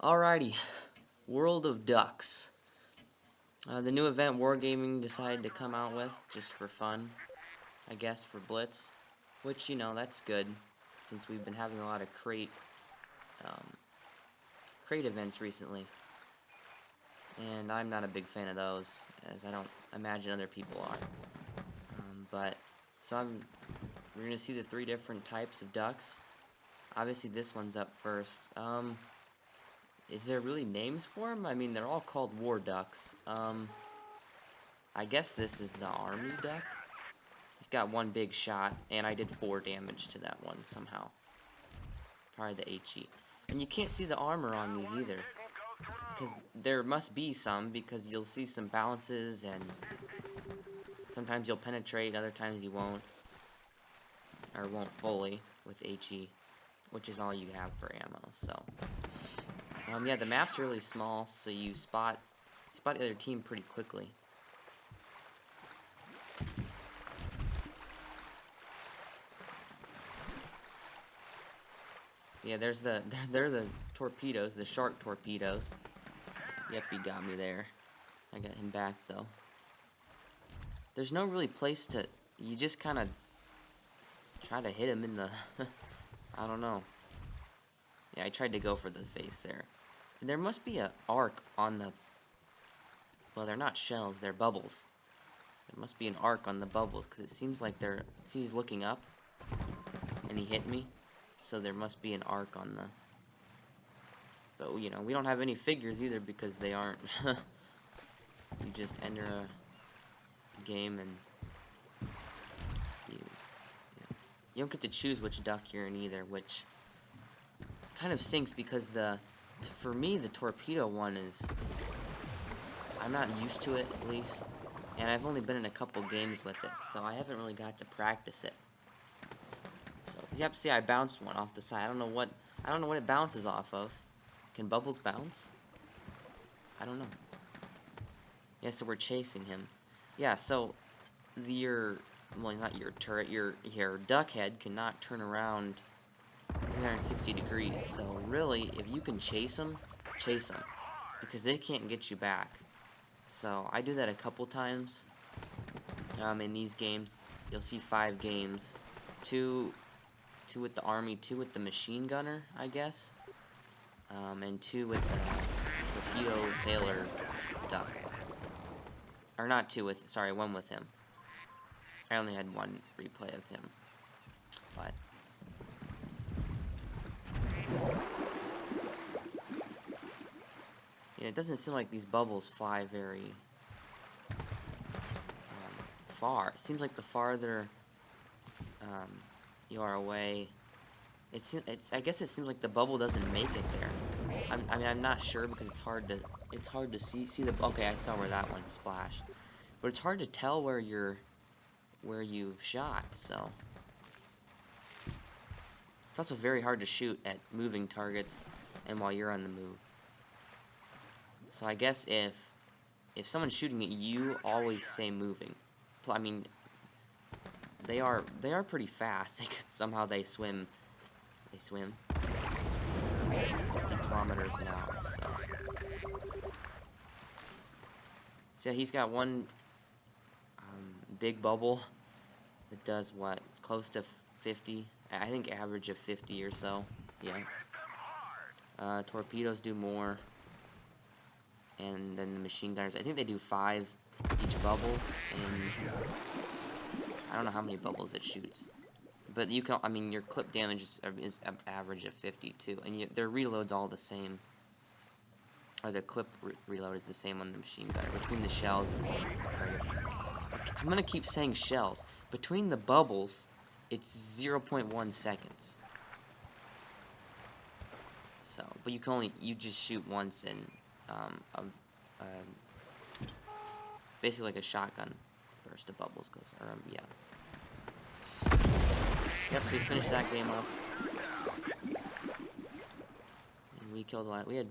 Alrighty, World of Ducks. The new event Wargaming decided to come out with, just for fun, I guess, for Blitz. Which, you know, that's good, since we've been having a lot of crate events recently. And I'm not a big fan of those, as I don't imagine other people are. We're going to see the 3 different types of ducks. Obviously this one's up first. Is there really names for them? I mean, they're all called war ducks. I guess this is the army duck. He's got 1 big shot, and I did 4 damage to that one somehow. Probably the HE. And you can't see the armor on these either. Because there must be some, because you'll see some bounces, and sometimes you'll penetrate, other times you won't. Or won't fully with HE, which is all you have for ammo, so. Yeah, the map's really small, so you spot the other team pretty quickly. So yeah, they're the torpedoes, the shark torpedoes. Yep, he got me there. I got him back though. There's no really place to. You just kind of try to hit him in the. I don't know. Yeah, I tried to go for the face there. And there must be an arc on the. Well, they're not shells; they're bubbles. There must be an arc on the bubbles because it seems like they're. See, he's looking up, and he hit me. So there must be an arc on the. But you know, we don't have any figures either because they aren't. You just enter a game and you don't get to choose which duck you're in either, which kind of stinks because for me the torpedo one is, I'm not used to it at least, and I've only been in a couple games with it, so I haven't really got to practice it. So you have to see I bounced one off the side. I don't know what it bounces off of. Can bubbles bounce? I don't know. Yeah, so we're chasing him. Yeah, so well, not your turret, your duck head cannot turn around 360 degrees. So really, if you can chase them, because they can't get you back. So I do that a couple times. In these games, you'll see 5 games, 2 with the army, 2 with the machine gunner, I guess, and 2 with the torpedo sailor duck. Or not 2 with, sorry, 1 with him. I only had 1 replay of him, but it doesn't seem like these bubbles fly very far. It seems like the farther you are away, I guess it seems like the bubble doesn't make it there. I mean, I'm not sure because it's hard to see the. Okay, I saw where that one splashed, but it's hard to tell where you've shot. So it's also very hard to shoot at moving targets and while you're on the move. So I guess if someone's shooting at you, always stay moving. I mean, they are pretty fast. Somehow they swim. They swim 50 kilometers an hour. So he's got 1 big bubble that does what, close to 50. I think average of 50 or so. Yeah. Torpedoes do more. And then the machine gunners, I think they do 5 each bubble, and I don't know how many bubbles it shoots. But you can, I mean, your clip damage is an average of 50 too, and their reload's all the same. Or the clip reload is the same on the machine gunner. Between the shells, it's like, I'm gonna keep saying shells. Between the bubbles, it's 0.1 seconds. So, but you just shoot once and basically like a shotgun burst of bubbles goes, yeah. Yep, so we finished that game up. And we killed a lot. We had.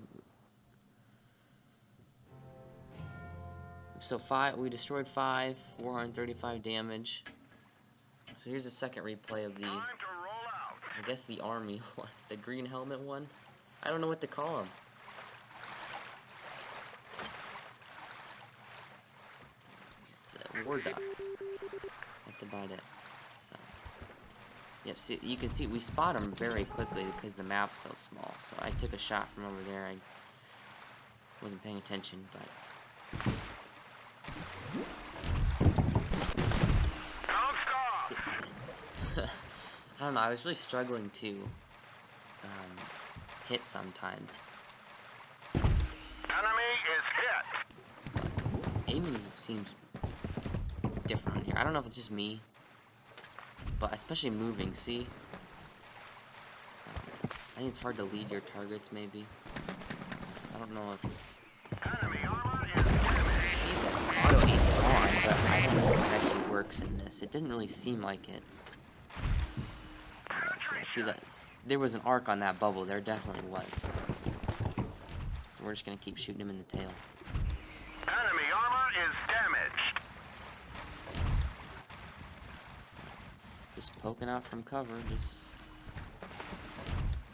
So we destroyed 5, 435 damage. So here's a second replay of I guess the army one, the green helmet one. I don't know what to call him. war duck. That's about it. So, yep. See, you can see we spot them very quickly because the map's so small. So I took a shot from over there. I wasn't paying attention, but. See, I don't know. I was really struggling to hit sometimes. Enemy is hit. Aiming seems different on here. I don't know if it's just me, but especially moving. See, I think it's hard to lead your targets. Maybe I don't know if. Enemy armor is damaged. See that auto aim's on, but I don't know if it actually works in this. It didn't really seem like it. So I see that there was an arc on that bubble. There definitely was. So we're just gonna keep shooting him in the tail. Enemy armor is damaged. Just poking out from cover. Just,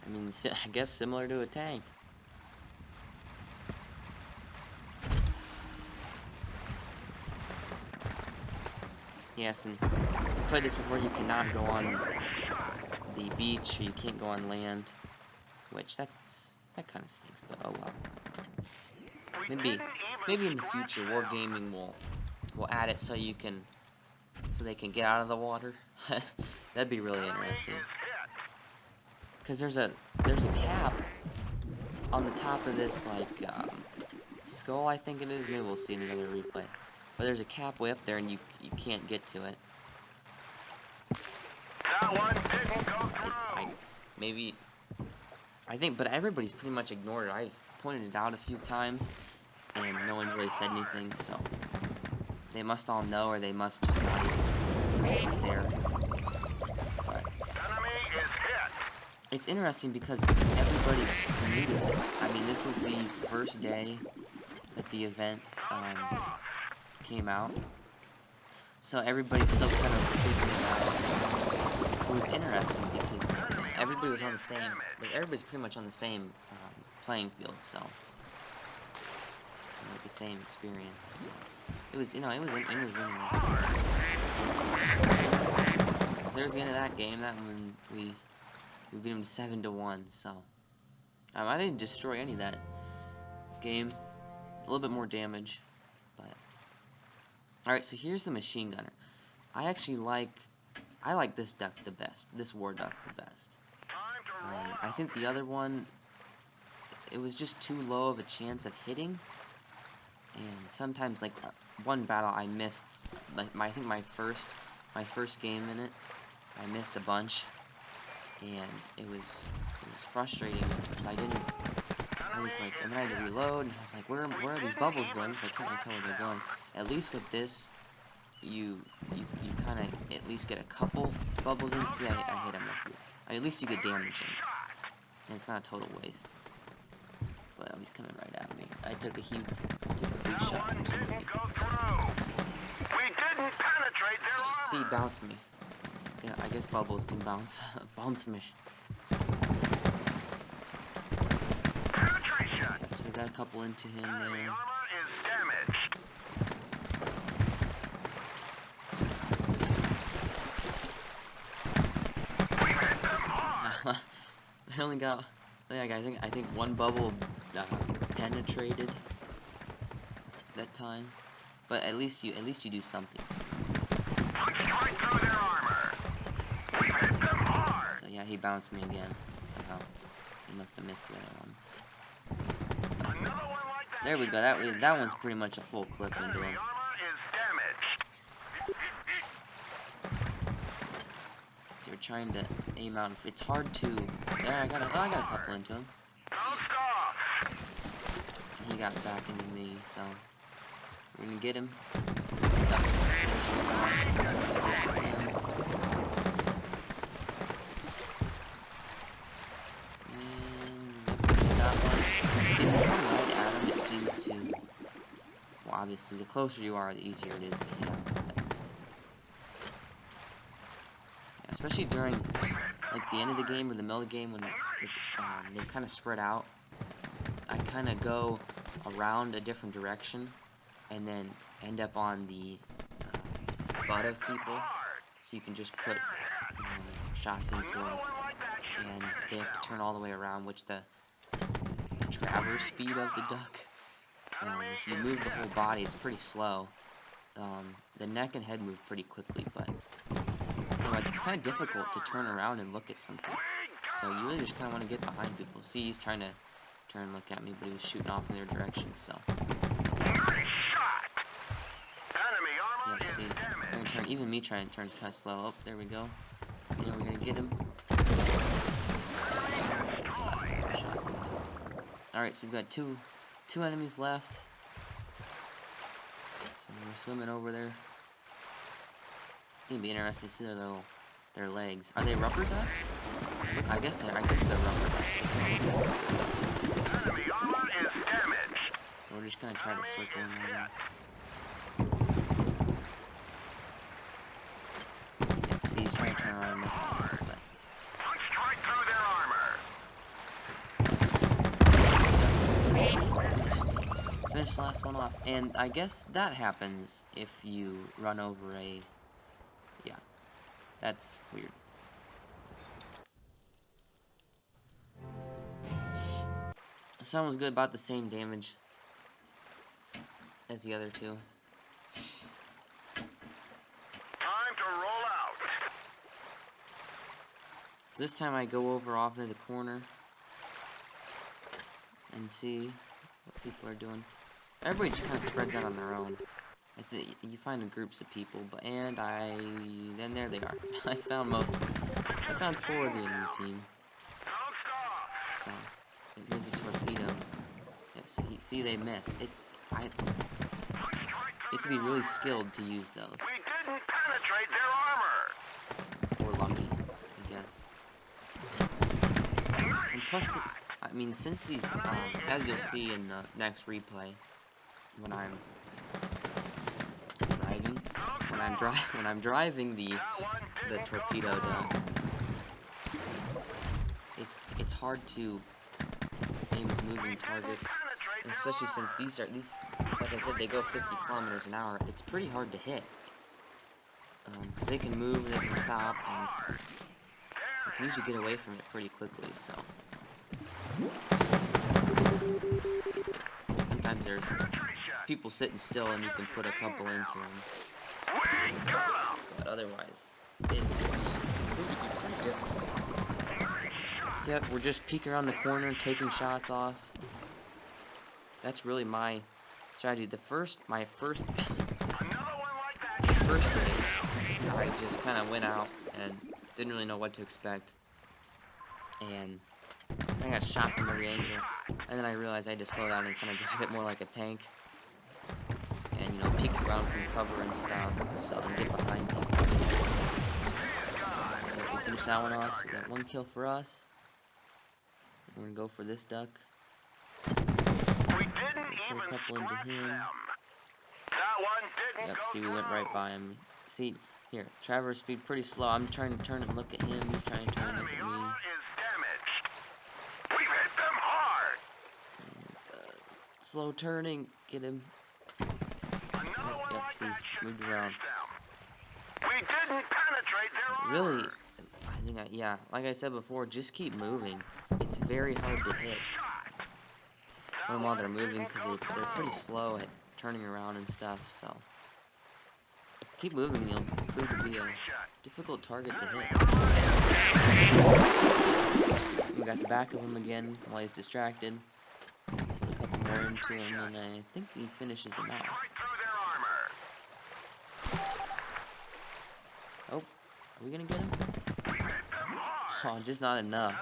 I mean, I guess similar to a tank. Yes, and if you played this before, you cannot go on the beach, or you can't go on land, which that kind of stinks. But oh well. Maybe in the future, Wargaming will add it so they can get out of the water. That'd be really interesting. Because there's a cap on the top of this skull, I think it is. Maybe we'll see in another replay. But there's a cap way up there, and you can't get to it. That one didn't go through. I think, but everybody's pretty much ignored it. I've pointed it out a few times, and no one's really said anything, so they must all know, or they must just not even know it's there. But Enemy is hit. it's interesting because everybody's new to this. I mean, this was the first day that the event came out, so everybody's still kind of figuring it out. It was interesting because everybody was on the same, everybody's pretty much on the same playing field, so with the same experience. So it was, it was interesting. So there's the end of that game. That one we beat them 7-1. So I didn't destroy any of that game. A little bit more damage, but all right. So here's the machine gunner. I like this duck the best. This war duck the best. I think the other one, it was just too low of a chance of hitting, and sometimes one battle I missed, I think my first game in it, I missed a bunch, and it was frustrating because I was like, and then I had to reload, and I was like, where are these bubbles going? So I can't really tell where they're going. At least with this, you kind of at least get a couple bubbles in. See, I hit him up here. At least you get damage in. And it's not a total waste. But he's coming right at me. I took a big shot from somebody. See, he bounced me. Yeah, I guess bubbles can bounce me. So we got a couple into him there. I only got, I think one bubble penetrated that time, but at least you do something. So yeah, he bounced me again somehow. He must have missed the other ones. There we go. That one's pretty much a full clip into him. So you're trying to aim out. It's hard to. There, I got a couple into him. He got back into me, so we're gonna get him. It seems to. Well, obviously, the closer you are, the easier it is to hit. Especially during the end of the game or the middle of the game when they kind of spread out. I kind of go around a different direction and then end up on the butt of people, so you can just put shots into them, and they have to turn all the way around, which the traverse speed of the duck, if you move the whole body, it's pretty slow. The neck and head move pretty quickly, but it's kind of difficult to turn around and look at something. So you really just kind of want to get behind people. See, he's trying to turn and look at me, but he was shooting off in their direction, so. Yeah, see, we're gonna turn, even me trying to turn is kind of slow. Oh, there we go. Yeah, we're gonna get him. Last couple shots into him. Alright, so we've got two enemies left. So we're swimming over there. It'd be interesting to see their legs. Are they rubber ducks? I guess they're rubber ducks. Enemy armor is damaged. So we're just gonna try to circle them, I guess. Yep, see, he's trying to turn around and look at us, but Punched right through their armor. finished the last one off. And I guess that happens if you run over a... Yeah, that's weird. This one was good, about the same damage as the other two. Time to roll out. So this time I go over off into the corner and see what people are doing. Everybody just kind of spreads out on their own. I think you find groups of people, then there they are. I found 4 of the enemy team. Don't stop. So it is a torpedo. Yep, so see, they miss. You have to be really skilled to use those. We didn't penetrate their armor. Or lucky, I guess. And plus, I mean, since these, as you'll see in the next replay, when I'm driving the torpedo duck, it's hard to aim at moving targets, and especially since these like I said, they go 50 kilometers an hour. It's pretty hard to hit, because they can move, they can stop, and you can usually get away from it pretty quickly. So sometimes there's people sitting still, and you can put a couple into them. But otherwise, it can be completely pretty difficult. So yep, we're just peeking around the corner, taking shots off. That's really my strategy. My first game, I just kind of went out and didn't really know what to expect, and I got shot from every angle. And then I realized I had to slow down and kind of drive it more like a tank, and peek around from cover and stuff, so and get behind people. So we finished that one off. So we got 1 kill for us. We're gonna go for this duck. We didn't Put a couple into him. That one didn't Yep, go see, we went right by him. See, here, traverse speed pretty slow. I'm trying to turn and look at him. He's trying to turn and look at me. Armor is damaged. We've hit them hard. And, slow turning. Get him. Yep, see, he's moved around. We didn't penetrate their armor. Really, I think yeah, like I said before, just keep moving. It's very hard to hit them while they're moving, because they're pretty slow at turning around and stuff, so keep moving and you'll prove to be a difficult target to hit. We got the back of him again while he's distracted. Put a couple more into him, and I think he finishes him out. Oh, are we gonna get him? Oh, just not enough.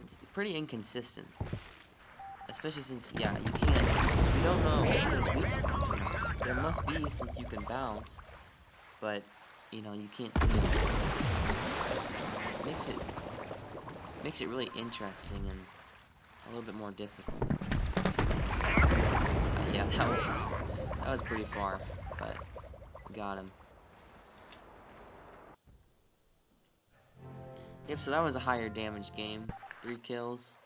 It's pretty inconsistent, especially since, yeah, you don't know if there's weak spots or not. There must be, since you can bounce, but you can't see them. So it makes it really interesting and a little bit more difficult. Yeah, that was pretty far, but we got him. Yep, so that was a higher damage game. 3 kills.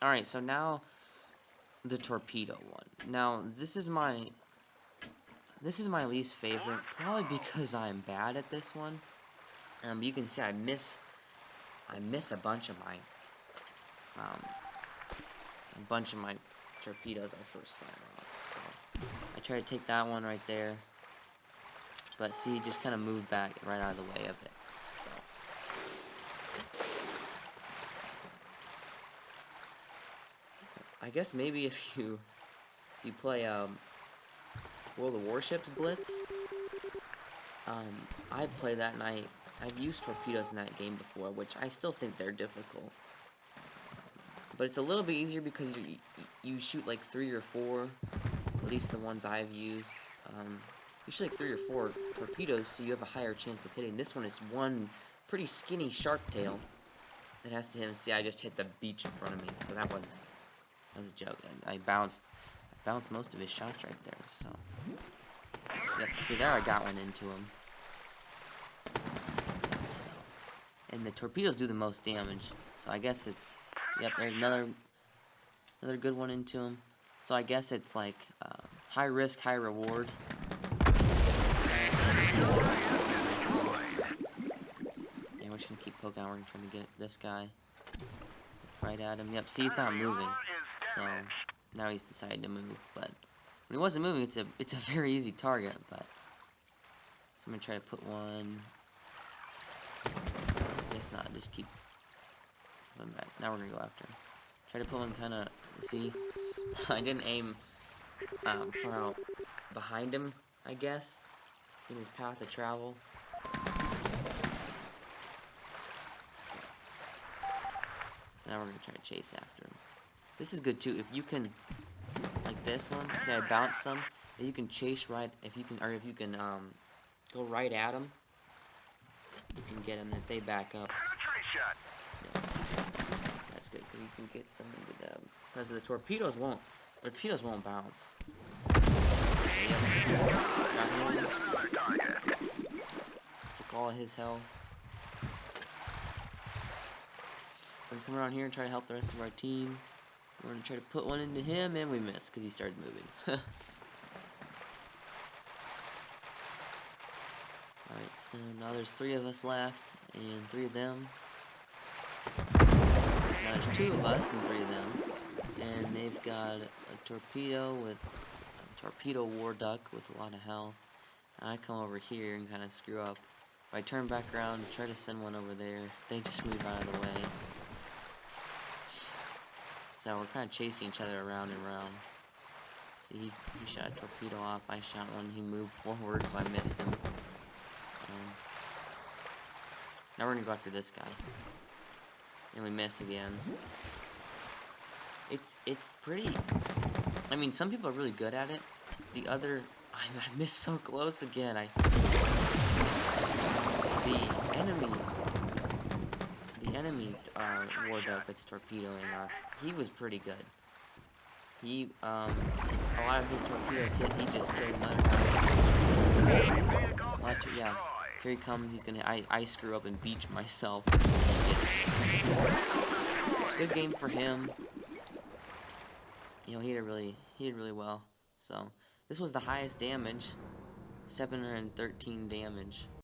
Alright, so now the torpedo one. Now, this is my This is my least favorite, probably because I'm bad at this one. You can see I miss a bunch of my torpedoes I first fire off. So I try to take that one right there, but see, just kind of moved back right out of the way of it. So I guess maybe if you play World of Warships Blitz, I play that and I've used torpedoes in that game before, which I still think they're difficult. But it's a little bit easier because you shoot like 3 or 4, at least the ones I've used. You shoot like 3 or 4 torpedoes, so you have a higher chance of hitting. This one is one pretty skinny shark tail that has to hit him. See, I just hit the beach in front of me, so that was a joke. I bounced most of his shots right there. So, yep. See, there I got one into him. So, and the torpedoes do the most damage. So I guess it's, yep. There's another good one into him. So I guess it's like high risk, high reward. And we're just gonna keep poking out. We're trying to get this guy right at him. Yep. See, he's not moving. So now he's decided to move. But when he wasn't moving, it's a very easy target. But so I'm gonna try to put one. I guess not. Just keep going back. Now we're gonna go after him. Try to put one kind of. See, I didn't aim far out behind him. I guess in his path of travel. So now we're gonna try to chase after him. This is good too. If you can, like this one. Say I bounce some. If you can chase right. If you can go right at him. You can get them if they back up. Yeah. That's good because you can get some into them. Because the torpedoes won't bounce. So, yeah. Took all of his health. We're gonna come around here and try to help the rest of our team. We're gonna try to put one into him, and we missed because he started moving. Alright, so now there's 3 of us left, and 3 of them. Now there's 2 of us and 3 of them. And they've got a torpedo with a torpedo war duck with a lot of health. And I come over here and kind of screw up. If I turn back around and try to send one over there, they just move out of the way. So we're kind of chasing each other around and around. See, he shot a torpedo off, I shot one, he moved forward, so I missed him. Now we're gonna go after this guy. And we miss again. It's pretty, I mean, some people are really good at it. The other, I missed so close again. The enemy war duck that's torpedoing us, he was pretty good. He, a lot of his torpedoes hit, he just killed another guy. Yeah, here he comes, he's gonna, I screw up and beach myself. Good game for him. You know, he did really well. So, this was the highest damage, 713 damage.